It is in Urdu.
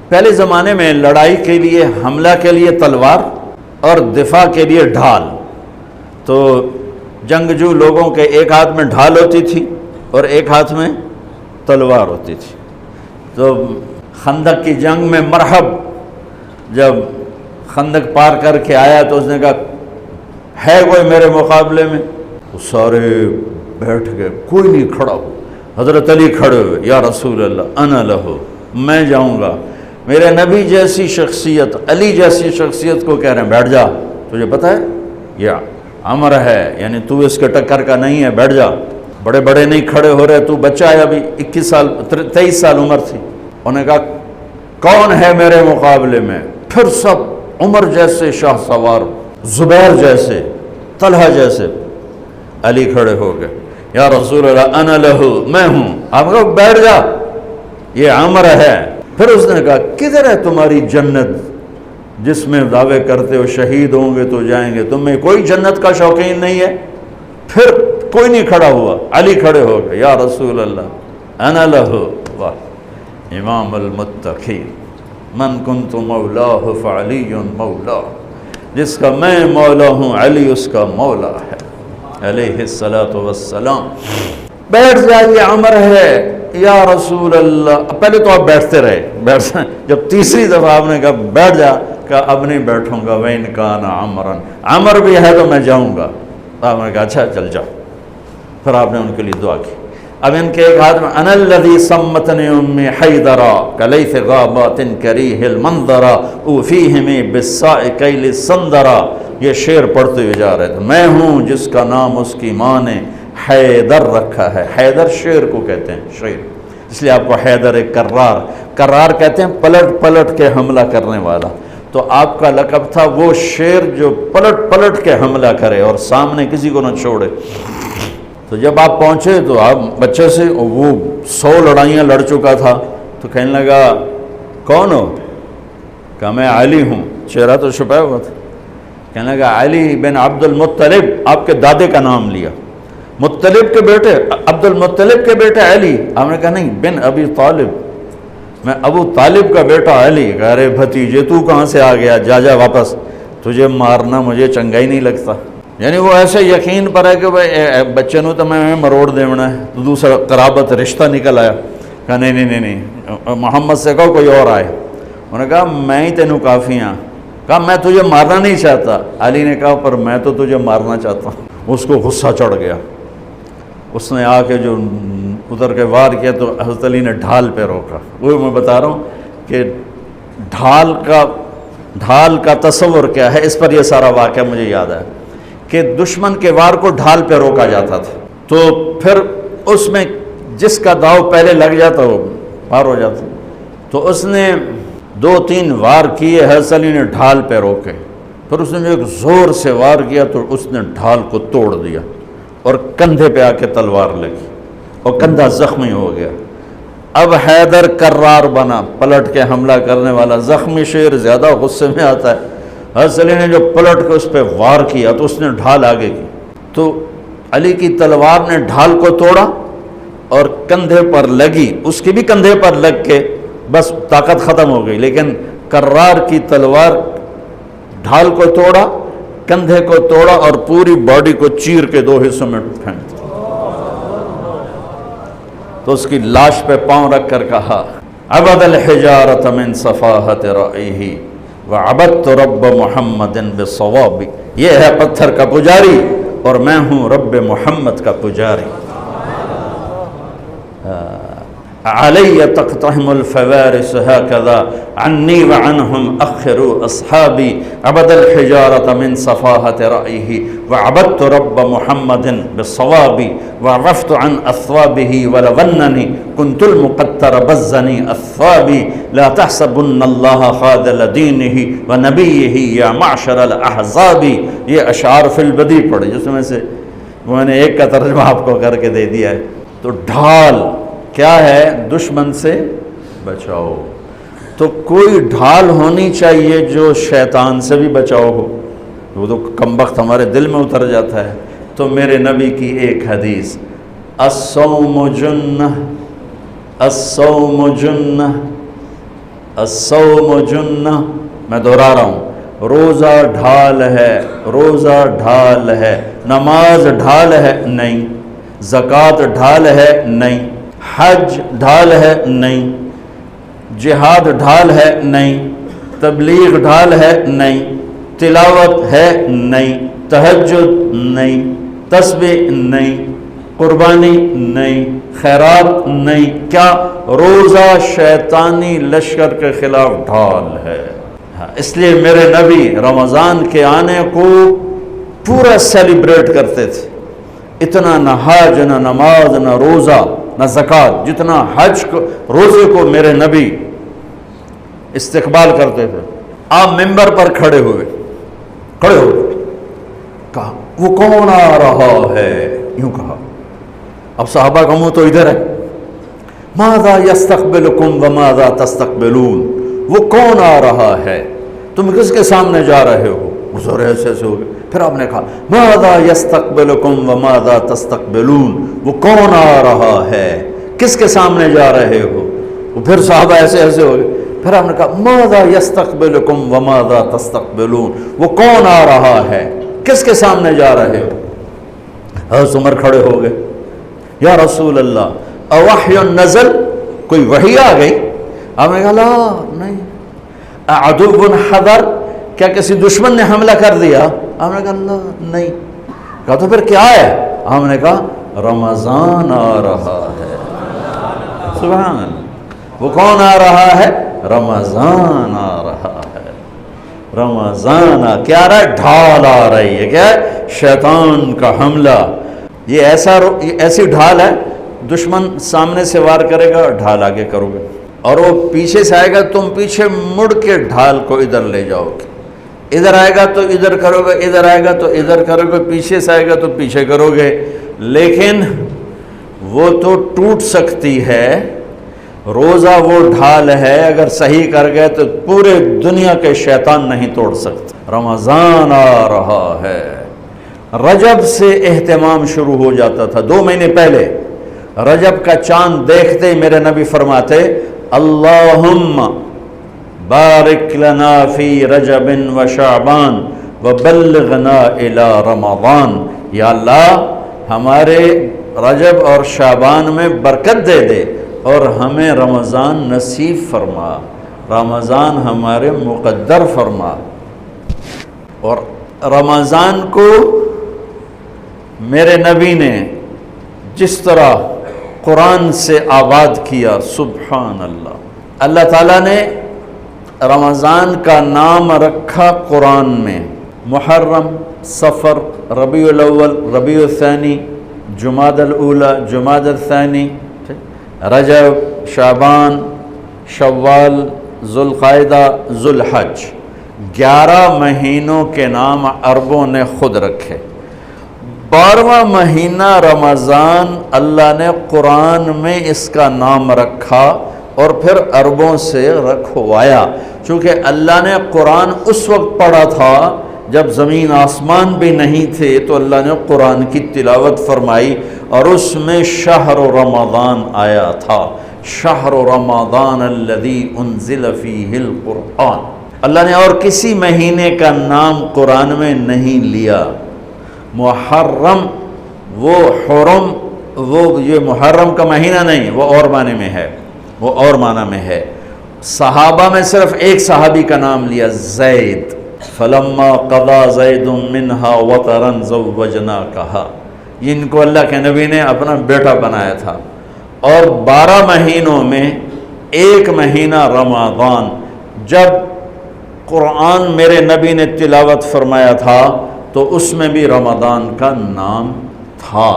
پہلے زمانے میں لڑائی کے لیے، حملہ کے لیے تلوار اور دفاع کے لیے ڈھال. تو جنگجو لوگوں کے ایک ہاتھ میں ڈھال ہوتی تھی اور ایک ہاتھ میں تلوار ہوتی تھی. تو خندق کی جنگ میں مرحب جب خندق پار کر کے آیا تو اس نے کہا ہے کوئی میرے مقابلے میں؟ وہ سارے بیٹھ گئے، کوئی نہیں کھڑا ہو. حضرت علی کھڑے ہوئے، یا رسول اللہ انا لہو، میں جاؤں گا. میرے نبی جیسی شخصیت، علی جیسی شخصیت کو کہہ رہے ہیں بیٹھ جا، تجھے پتہ ہے یہ امر ہے، یعنی تو اس کے ٹکر کا نہیں ہے، بیٹھ جا. بڑے بڑے نہیں کھڑے ہو رہے، تو بچہ ہے، ابھی 23 سال عمر تھی. انہوں نے کہا کون ہے میرے مقابلے میں؟ پھر سب عمر جیسے شاہ سوار، زبیر جیسے، طلحہ جیسے. علی کھڑے ہو گئے، یا رسول اللہ انا لہو، میں ہوں. آپ کہو بیٹھ جا، یہ عمر ہے. پھر اس نے کہا کدھر ہے تمہاری جنت جس میں دعوے کرتے ہو شہید ہوں گے تو جائیں گے، تمہیں کوئی جنت کا شوقین نہیں ہے؟ پھر کوئی نہیں کھڑا ہوا. علی کھڑے ہو گئے، یا رسول اللہ انا لہو. واہ، امام المتقین، من کنت مولاہ فعلی مولا، جس کا میں مولا ہوں علی اس کا مولا ہے علیہ الصلاۃ والسلام. بیٹھ جائیے، عمر ہے. یا رسول اللہ، پہلے تو آپ بیٹھتے رہے، جب تیسری دفعہ آپ نے کہا بیٹھ جا، کہا اب نہیں بیٹھوں گا. وَإِنْ كَانَ عَمْرًا، عمر بھی ہے تو میں جاؤں گا. آپ نے کہا اچھا چل جاؤ. پھر آپ نے ان کے لیے دعا کی. اب ان کے ایک ہاتھ میں انا الذی سمتنی امی حیدرا کلیث غابات کریہ المنظرا اوفیہمی بالساء کیل السندرا. یہ شعر پڑھتے ہوئے جا رہے تھے. میں ہوں جس کا نام اس کی ماں نے حیدر رکھا ہے. حیدر شعر کو کہتے ہیں، شعر، اس لیے آپ کو حیدر کرار، کرار کہتے ہیں پلٹ پلٹ کے حملہ کرنے والا. تو آپ کا لقب تھا وہ شعر جو پلٹ پلٹ کے حملہ کرے اور سامنے کسی کو نہ چھوڑے. تو جب آپ پہنچے تو آپ بچے سے، وہ 100 لڑائیاں لڑ چکا تھا، تو کہنے لگا کون ہو؟ کہا میں علی ہوں. چہرہ تو چھپایا ہوا تھا. کہنے لگا علی بن عبد المطلب، آپ کے دادے کا نام لیا. مطلب کے بیٹے، عبد المطلب کے بیٹے علی. آپ نے کہا نہیں، بن ابی طالب، میں ابو طالب کا بیٹا علی. کہہ رہے بھتیجے تو کہاں سے آ گیا، جا جا واپس، تجھے مارنا مجھے چنگا ہی نہیں لگتا. یعنی وہ ایسے یقین پر ہے کہ بھائی بچے نو تو میں مروڑ دینا ہے. تو دوسرا قرابت رشتہ نکل آیا. کہا نہیں نہیں نہیں نہیں، محمد سے کہو کوئی اور آئے. انہوں نے کہا میں ہی تینوں کافی ہاں. کہا میں تجھے مارنا نہیں چاہتا. علی نے کہا پر میں تو تجھے مارنا چاہتا ہوں. اس کو غصہ چڑھ گیا. اس نے آ کے جو ادھر کے وار کیا تو حضرت علی نے ڈھال پہ روکا. وہ میں بتا رہا ہوں کہ ڈھال کا تصور کیا ہے. اس پر یہ سارا واقعہ مجھے یاد ہے کہ دشمن کے وار کو ڈھال پہ روکا جاتا تھا. تو پھر اس میں جس کا داؤ پہلے لگ جاتا وہ پار ہو جاتا. تو اس نے 2-3 وار کیے، حضرت علی نے ڈھال پہ روکے. پھر اس نے جو ایک زور سے وار کیا تو اس نے ڈھال کو توڑ دیا اور کندھے پہ آ کے تلوار لگی اور کندھا زخمی ہو گیا. اب حیدر کرار بنا، پلٹ کے حملہ کرنے والا. زخمی شیر زیادہ غصے میں آتا ہے. حضرت علی نے جو پلٹ کے اس پہ وار کیا تو اس نے ڈھال آگے کی. تو علی کی تلوار نے ڈھال کو توڑا اور کندھے پر لگی، اس کی بھی کندھے پر لگ کے بس طاقت ختم ہو گئی. لیکن کرار کی تلوار ڈھال کو توڑا، کندھے کو توڑا اور پوری باڈی کو چیر کے 2 حصوں میں پھینک دیا. تو اس کی لاش پہ پاؤں رکھ کر کہا عبد الحجارۃ من صفاحت رأیہ وعبدت رب محمد بالصواب. یہ ہے پتھر کا پجاری اور میں ہوں رب محمد کا پجاری. علی تقتحم الفوارس هكذا عني وعنهم أخروا أصحابي عبد الحجارة من صفاحة رأيه وعبدت رب محمد بالصواب وعرفت عن أثوابه ولونني كنت المقتر بزني أثوابي لا تحسبن الله خاذل دينه ونبيه يا معشر الأحزاب. یہ اشعار فی البدی پڑھے جس میں سے میں نے ایک کا ترجمہ آپ کو کر کے دے دیا ہے. تو ڈھال کیا ہے؟ دشمن سے بچاؤ. تو کوئی ڈھال ہونی چاہیے جو شیطان سے بھی بچاؤ ہو. وہ تو کم بخت ہمارے دل میں اتر جاتا ہے. تو میرے نبی کی ایک حدیث، الصوم جنہ الصوم جنہ الصوم جنہ، میں دہرا رہا ہوں، روزہ ڈھال ہے، روزہ ڈھال ہے، نماز ڈھال ہے نہیں، زکوٰۃ ڈھال ہے نہیں، حج ڈھال ہے نہیں، جہاد ڈھال ہے نہیں، تبلیغ ڈھال ہے نہیں، تلاوت ہے نہیں، تہجد نہیں، تسبیح نہیں، قربانی نہیں، خیرات نہیں، کیا؟ روزہ شیطانی لشکر کے خلاف ڈھال ہے۔ اس لیے میرے نبی رمضان کے آنے کو پورا سیلیبریٹ کرتے تھے، اتنا نہ حج نہ نماز نہ روزہ نہ زکوٰۃ جتنا حج کو روزے کو میرے نبی استقبال کرتے تھے۔ آپ ممبر پر کھڑے ہوئے کہا وہ کون آ رہا ہے، یوں کہا۔ اب صحابہ کا منہ تو ادھر ہے، ماذا یستقبلکم وماذا تستقبلون، وہ کون آ رہا ہے، تم کس کے سامنے جا رہے ہو؟ حضور ایسے ہو گئے۔ پھر آپ نے کہا ماذا یستقبلکم وماذا تستقبلون، وہ کون آ رہا ہے، کس کے سامنے جا رہے ہو؟ وہ پھر صحابہ ایسے ہو گئے۔ پھر آپ نے کہا ماذا یستقبلکم وماذا تستقبلون، وہ کون آ رہا ہے، کس کے سامنے جا رہے ہو؟ حضرت عمر کھڑے ہو گئے، یا رسول اللہ اوحی نزل، کوئی وحی آ گئی؟ آپ نے کہا لا نہیں۔ عدو حضر، کیا کسی دشمن نے حملہ کر دیا؟ آپ نے کہا لا نہیں۔ کہا تو پھر کیا ہے؟ آپ نے کہا رمضان آ رہا ہے۔ سبحان اللہ، وہ کون آ رہا ہے؟ رمضان آ رہا ہے، رمضان کیا آ رہا ہے؟ ڈھال آ رہی ہے، کیا ہے؟ شیطان کا حملہ۔ یہ ایسی ڈھال ہے، دشمن سامنے سے وار کرے گا، ڈھال آگے کرو گے، اور وہ پیچھے سے آئے گا، تم پیچھے مڑ کے ڈھال کو ادھر لے جاؤ گے، ادھر آئے گا تو ادھر کرو گے، ادھر آئے گا تو ادھر کرو گے، پیچھے سے آئے گا تو پیچھے کرو گے، لیکن وہ تو ٹوٹ سکتی ہے۔ روزہ وہ ڈھال ہے، اگر صحیح کر گئے تو پورے دنیا کے شیطان نہیں توڑ سکتے۔ رمضان آ رہا ہے، رجب سے اہتمام شروع ہو جاتا تھا، 2 مہینے پہلے رجب کا چاند دیکھتے ہی میرے نبی فرماتے اللہم بارک لنا فی رجب و شعبان وبلغنا الی رمضان، یا اللہ ہمارے رجب اور شعبان میں برکت دے دے اور ہمیں رمضان نصیب فرما، رمضان ہمارے مقدر فرما۔ اور رمضان کو میرے نبی نے جس طرح قرآن سے آباد کیا، سبحان اللہ، اللہ تعالیٰ نے رمضان کا نام رکھا قرآن میں، محرم، صفر، ربیع الاول، ربیع الثانی، جمادی الاولی، جمادی الثانی، رجب، شعبان، شوال، ذوالقعدہ، ذوالحج، 11 مہینوں کے نام عربوں نے خود رکھے۔ 12واں مہینہ رمضان اللہ نے قرآن میں اس کا نام رکھا اور پھر عربوں سے رکھوایا، چونکہ اللہ نے قرآن اس وقت پڑھا تھا جب زمین آسمان بھی نہیں تھے، تو اللہ نے قرآن کی تلاوت فرمائی اور اس میں شہر رمضان آیا تھا، شہر رمضان الذی انزل فیہ القرآن۔ اللہ نے اور کسی مہینے کا نام قرآن میں نہیں لیا۔ محرم، وہ حرم، وہ یہ محرم کا مہینہ نہیں، وہ اور معنی میں ہے، وہ اور معنی میں ہے۔ صحابہ میں صرف ایک صحابی کا نام لیا، زید، فلما قضا زید منہا وطرا زوجناکہا، جن کو اللہ کے نبی نے اپنا بیٹا بنایا تھا۔ اور 12 مہینوں میں ایک مہینہ رمضان، جب قرآن میرے نبی نے تلاوت فرمایا تھا تو اس میں بھی رمضان کا نام تھا،